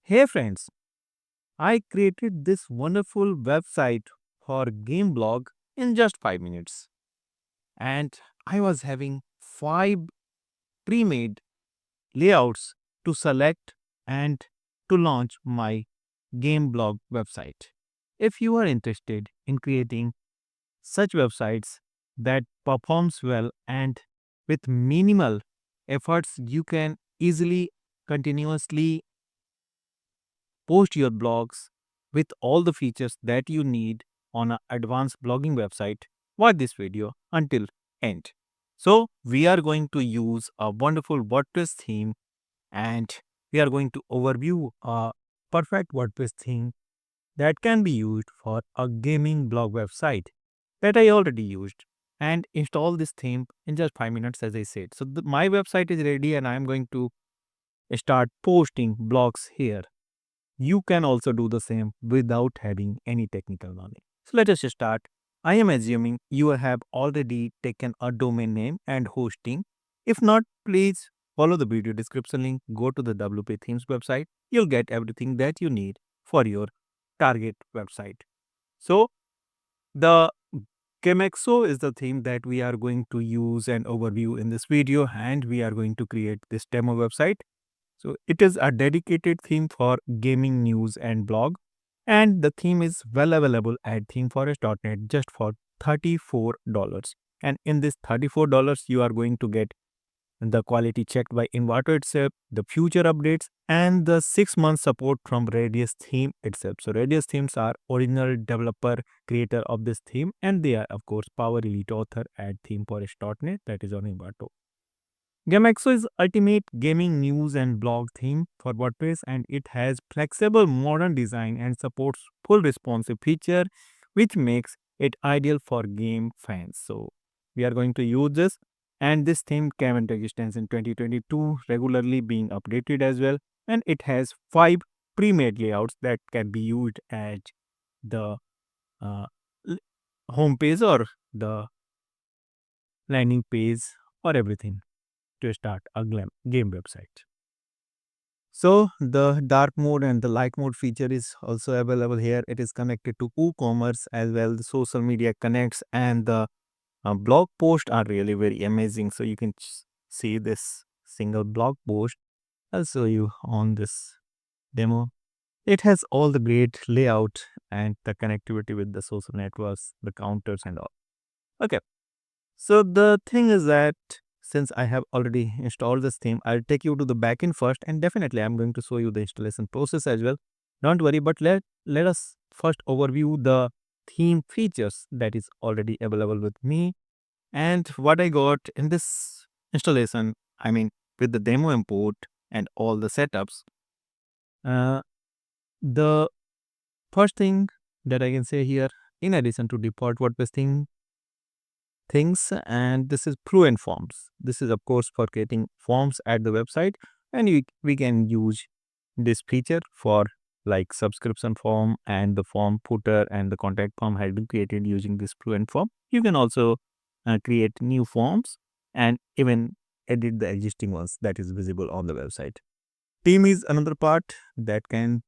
Hey friends, I created this wonderful website for game blog in just 5 minutes. And I was having 5 pre-made layouts to select and to launch my game blog website. If you are interested in creating such websites that performs well and with minimal efforts, you can easily continuously post your blogs with all the features that you need on an advanced blogging website. Watch this video until end. So we are going to use a wonderful WordPress theme, and we are going to overview a perfect WordPress theme that can be used for a gaming blog website that I already used and install this theme in just 5 minutes, as I said. So my website is ready and I am going to start posting blogs here. You can also do the same without having any technical knowledge. So let us start. I am assuming you have already taken a domain name and hosting. If not, please follow the video description link, go to the WP Themes website. You'll get everything that you need for your target website. So the Gamxo is the theme that we are going to use and overview in this video, and we are going to create this demo website. So it is a dedicated theme for gaming news and blog, and the theme is well available at themeforest.net just for $34. And in this $34, you are going to get the quality checked by Inverter itself, the future updates, and the 6 month support from Radius theme itself. So Radius themes are original developer creator of this theme, and they are of course Power Elite author at themeforest.net, that is on Inverter. Gamxo is ultimate gaming news and blog theme for WordPress, and it has flexible modern design and supports full responsive feature, which makes it ideal for game fans. So we are going to use this, and this theme came into existence in 2022, regularly being updated as well, and it has 5 pre-made layouts that can be used as the uh, l- home page or the landing page or everything to start a game website. So the dark mode and the light mode feature is also available here. It is connected to WooCommerce as well. The social media connects, and the blog posts are really very amazing. So you can see this single blog post. I'll show you on this demo. It has all the great layout and the connectivity with the social networks, the counters and all. Okay. So the thing is that since I have already installed this theme, I'll take you to the backend first, and definitely I'm going to show you the installation process as well. Don't worry, but let us first overview the theme features that is already available with me and what I got in this installation. I mean, with the demo import and all the setups. Uh, the first thing that I can say here, in addition to default WordPress things, and this is fluent forms. This is of course for creating forms at the website, and we can use this feature for like subscription form, and the form footer and the contact form has been created using this fluent form. You can also create new forms and even edit the existing ones that is visible on the website. Team is another part that can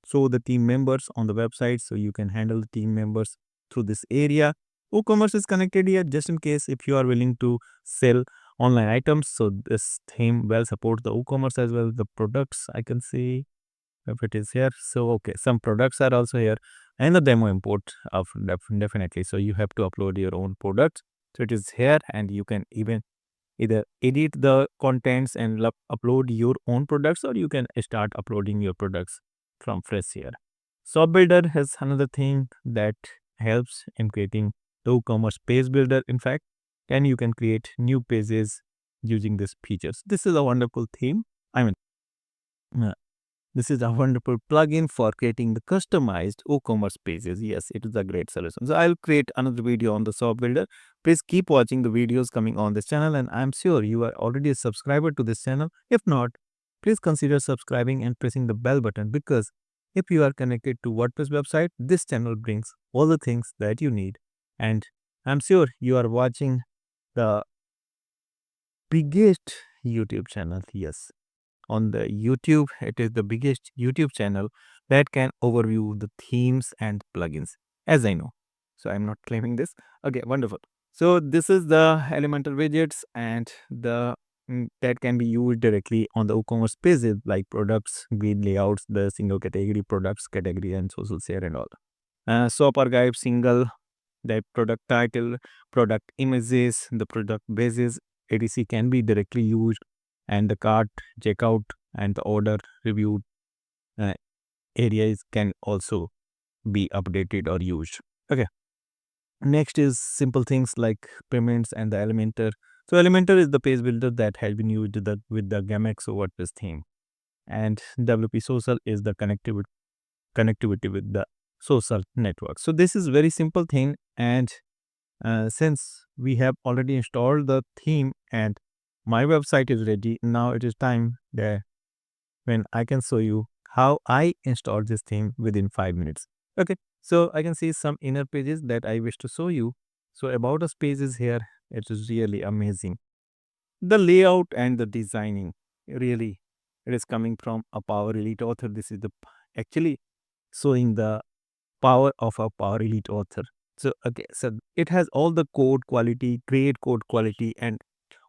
show the team members on the website, so you can handle the team members through this area. WooCommerce is connected here just in case if you are willing to sell online items. So this theme well supports the WooCommerce as well. The products I can see if it is here. So okay, some products are also here, and the demo import of definitely. So you have to upload your own products. So it is here, and you can even either edit the contents and upload your own products, or you can start uploading your products from fresh here. Shop Builder has another thing that helps in creating the WooCommerce page builder, in fact, and you can create new pages using these features. This is a wonderful theme. I mean, uh, this is a wonderful plugin for creating the customized WooCommerce pages. Yes, it is a great solution. So I'll create another video on the Shop Builder. Please keep watching the videos coming on this channel, and I'm sure you are already a subscriber to this channel. If not, please consider subscribing and pressing the bell button, because if you are connected to WordPress website, this channel brings all the things that you need. And I'm sure you are watching the biggest YouTube channel. Yes, on the YouTube. It is the biggest YouTube channel that can overview the themes and plugins, as I know. So I'm not claiming this. Okay, wonderful. So this is the Elementor widgets and the that can be used directly on the WooCommerce pages like products, grid layouts, the single category products category, and social share and all. Shop archive, single, the product title, product images, the product basis, etc. can be directly used, and the cart, checkout, and the order review uh, areas can also be updated or used. Okay. Next is simple things like payments and the Elementor. So Elementor is the page builder that has been used with the Gamxo WordPress theme, and WP Social is the connectivity with the social network. So this is very simple thing, and since we have already installed the theme and my website is ready, now it is time that when I can show you how I installed this theme within 5 minutes. Okay, so I can see some inner pages that I wish to show you. So about us page is here. It is really amazing. The layout and the designing, really, it is coming from a Power Elite author. This is the actually showing the power of a Power Elite author. So okay, so it has all the code quality, great code quality, and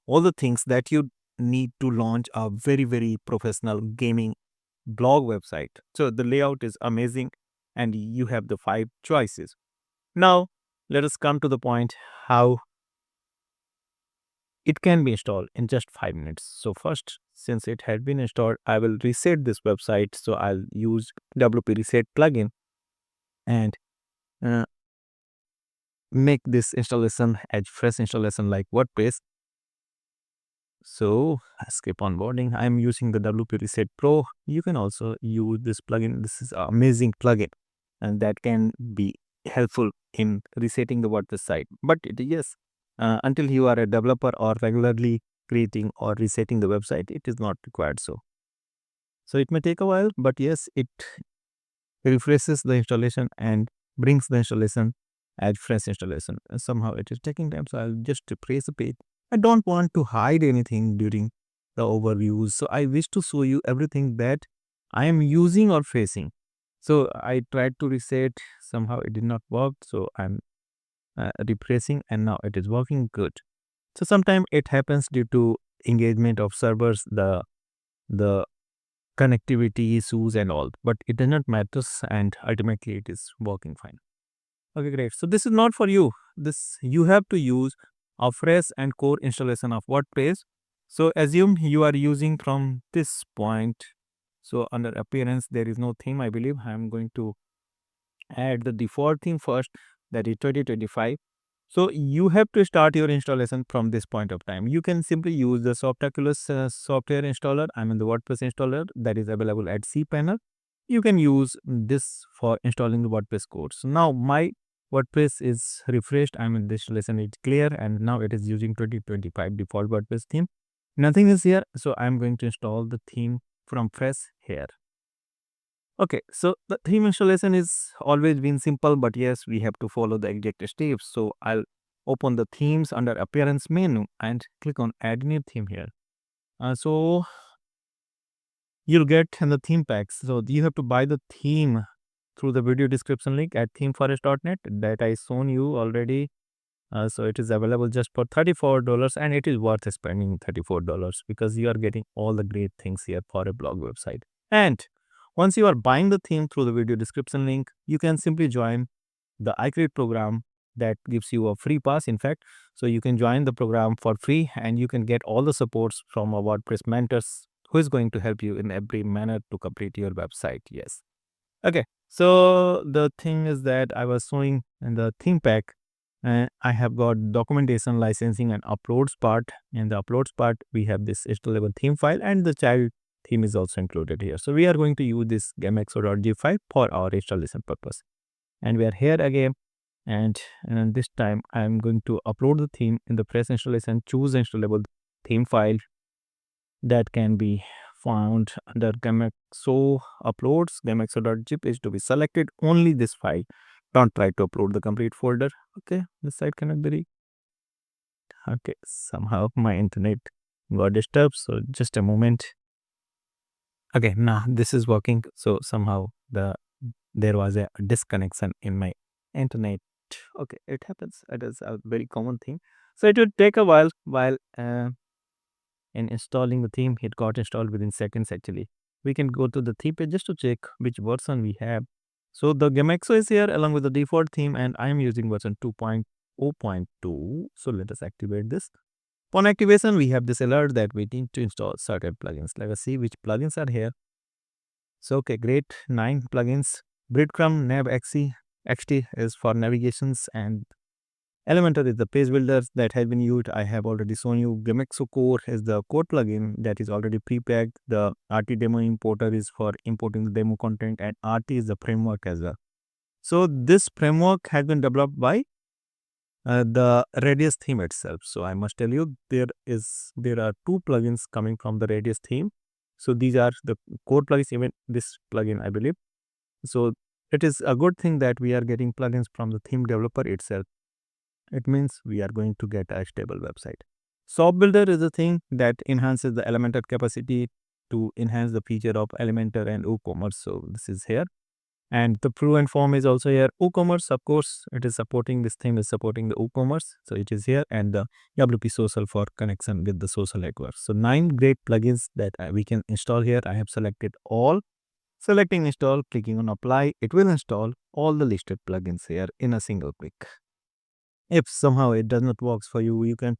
all the things that you need to launch a very professional gaming blog website. So the layout is amazing, and you have the 5 choices. Now let us come to the point how it can be installed in just 5 minutes. So first, since it had been installed, I will reset this website. So I'll use WP reset plugin and uh, make this installation as fresh installation like WordPress. So skip onboarding. I'm using the WP Reset Pro. You can also use this plugin. This is an amazing plugin, and that can be helpful in resetting the WordPress site. But yes, until you are a developer or regularly creating or resetting the website, it is not required. So it may take a while, but yes, it refreshes the installation and brings the installation as fresh installation. And somehow it is taking time, so I'll just refresh the page. I don't want to hide anything during the overviews, so I wish to show you everything that I am using or facing. So I tried to reset, somehow it did not work, so I'm refreshing and now it is working good. So sometimes it happens due to engagement of servers, the connectivity issues and all, but it does not matter, and ultimately it is working fine. Okay, great. So this is not for you. This you have to use a fresh and core installation of WordPress. So assume you are using from this point. So under appearance, there is no theme, I believe. I am going to add the default theme first, that is 2025. So you have to start your installation from this point of time. You can simply use the Softaculous software installer. I mean the WordPress installer that is available at cPanel. You can use this for installing the WordPress code. So now my WordPress is refreshed. I mean this installation is clear, and now it is using 2025 default WordPress theme. Nothing is here, so I'm going to install the theme from fresh here. Okay, so the theme installation is always been simple, but yes, we have to follow the exact steps. So I'll open the themes under appearance menu and click on add new theme here. So you'll get in the theme packs. So you have to buy the theme through the video description link at themeforest.net that I shown you already. So it is available just for $34, and it is worth spending $34 because you are getting all the great things here for a blog website. And once you are buying the theme through the video description link, you can simply join the iCreate program that gives you a free pass, in fact. So you can join the program for free, and you can get all the supports from our WordPress mentors who is going to help you in every manner to complete your website. Yes. Okay. So the thing is that I was showing in the theme pack, I have got documentation, licensing, and uploads part. In the uploads part, we have this installable theme file, and the child theme is also included here. So we are going to use this gamxo.zip file for our installation purpose. And we are here again, and this time I am going to upload the theme in the press installation. Choose installable theme file that can be found under Gamxo uploads. Gamxo.zip is to be selected. Only this file. Don't try to upload the complete folder. Okay, this site cannot be reached. Okay, somehow my internet got disturbed. So just a moment. Okay, now this is working. So somehow there was a disconnection in my internet. Okay, it happens. It is a very common thing. So it would take a while in installing the theme. It got installed within seconds actually. We can go to the theme page just to check which version we have. So the Gamxo is here along with the default theme, and I am using version 2.0.2. So let us activate this. Upon activation, we have this alert that we need to install certain plugins. Let us see which plugins are here. So okay, great. 9 plugins. Breadcrumb Nav XT is for navigations, and Elementor is the page builder that has been used. I have already shown you. Gamxo Core is the code plugin that is already pre-packed. The RT demo importer is for importing the demo content, and RT is the framework as well. So this framework has been developed by the Radius theme itself. So I must tell you, there are 2 plugins coming from the Radius theme. So these are the core plugins, even this plugin, I believe. So it is a good thing that we are getting plugins from the theme developer itself. It means we are going to get a stable website. Shop Builder is a thing that enhances the Elementor capacity to enhance the feature of Elementor and WooCommerce. So this is here. And the Fluent form is also here. WooCommerce, of course, it is supporting, this theme is supporting the WooCommerce. So it is here, and the WP Social for connection with the social networks. So 9 great plugins that we can install here. I have selected all. Selecting install, clicking on apply, it will install all the listed plugins here in a single click. If somehow it does not work for you, you can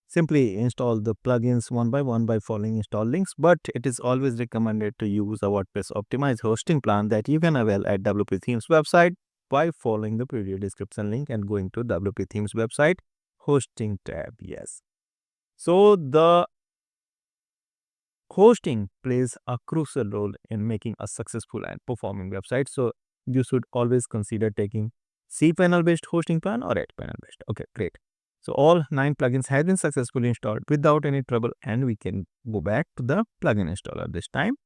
simply install the plugins one by one by following install links, but it is always recommended to use a WordPress optimized hosting plan that you can avail at WP Themes website by following the previous description link and going to WP Themes website hosting tab. Yes. So the hosting plays a crucial role in making a successful and performing website. So you should always consider taking cPanel based hosting plan or AdPanel based. Okay, great. So all 9 plugins have been successfully installed without any trouble, and we can go back to the plugin installer this time.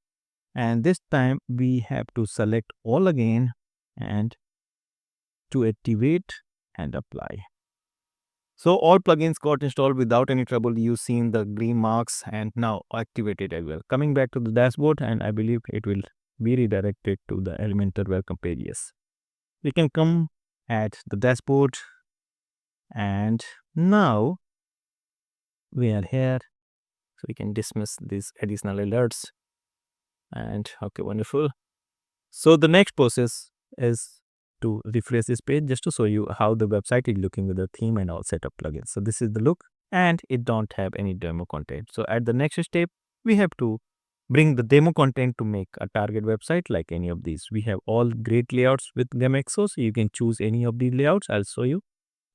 And this time we have to select all again and to activate and apply. So all plugins got installed without any trouble. You've seen the green marks and now activated as well. Coming back to the dashboard, and I believe it will be redirected to the Elementor welcome page. Yes. We can come at the dashboard, and now we are here. So we can dismiss these additional alerts. And okay, wonderful. So the next process is to refresh this page just to show you how the website is looking with the theme and all setup plugins. So this is the look, and it don't have any demo content. So at the next step, we have to bring the demo content to make a target website like any of these. We have all great layouts with Gamxo, so you can choose any of these layouts. I'll show you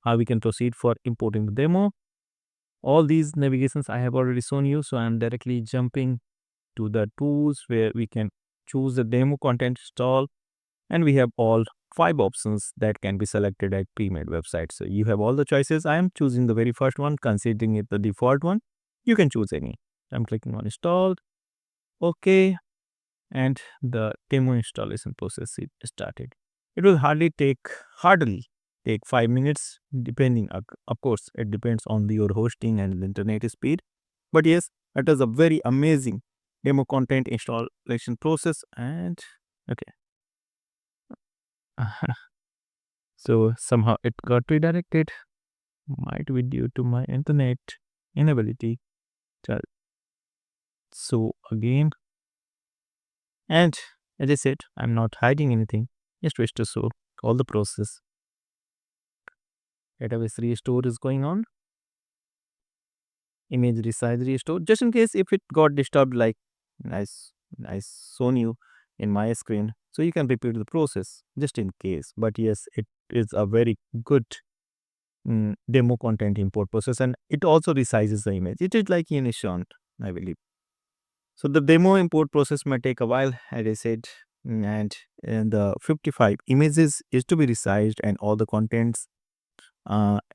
how we can proceed for importing the demo. All these navigations I have already shown you, so I'm directly jumping to the tools where we can choose the demo content install, and we have all 5 options that can be selected at pre-made website. So you have all the choices. I am choosing the very first one, considering it the default one. You can choose any. I'm clicking on installed. Okay, and the demo installation process is started. It will hardly take 5 minutes, depending. Of course, it depends on your hosting and the internet speed. But yes, it is a very amazing demo content installation process. And okay, so somehow it got redirected. Might be due to my internet inability. So again, and as I said, I'm not hiding anything. Just wish to show all the process. Database restore is going on. Image resize restore. Just in case if it got disturbed, like I shown you in my screen. So you can repeat the process just in case. But yes, it is a very good demo content import process, and it also resizes the image. It is like in a shunt, I believe. So the demo import process may take a while, as I said, and the 55 images is to be resized and all the contents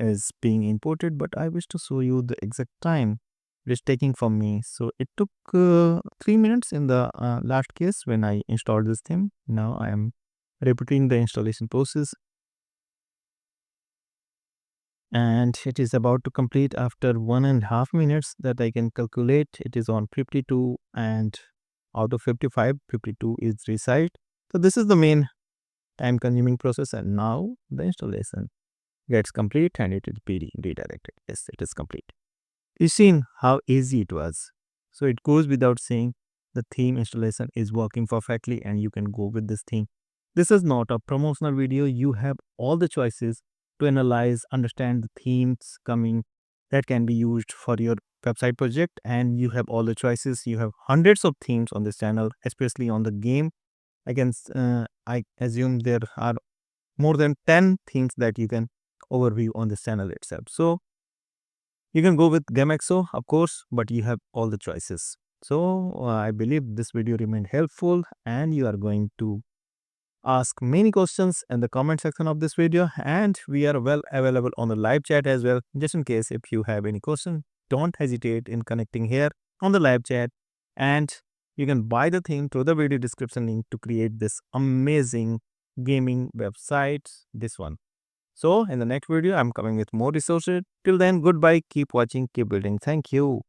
is being imported. But I wish to show you the exact time it is taking from me. So it took 3 minutes in the last case when I installed this theme. Now I am repeating the installation process, and it is about to complete after 1.5 minutes that I can calculate. It is on 52, and out of 55, 52 is resized. So this is the main time consuming process, and now the installation gets complete and it is being redirected. Yes, it is complete. You've seen how easy it was. So it goes without saying the theme installation is working perfectly and you can go with this theme. This is not a promotional video. You have all the choices to analyze, understand the themes coming that can be used for your website project, and you have all the choices. You have hundreds of themes on this channel, especially on the game. I assume there are more than 10 themes that you can overview on this channel itself. So you can go with Gamxo, of course, but you have all the choices. So I believe this video remained helpful and you are going to ask many questions in the comment section of this video, and we are well available on the live chat as well. Just in case if you have any question, don't hesitate in connecting here on the live chat, and you can buy the theme through the video description link to create this amazing gaming website, this one. So in the next video, I'm coming with more resources. Till then, goodbye. Keep watching, keep building. Thank you.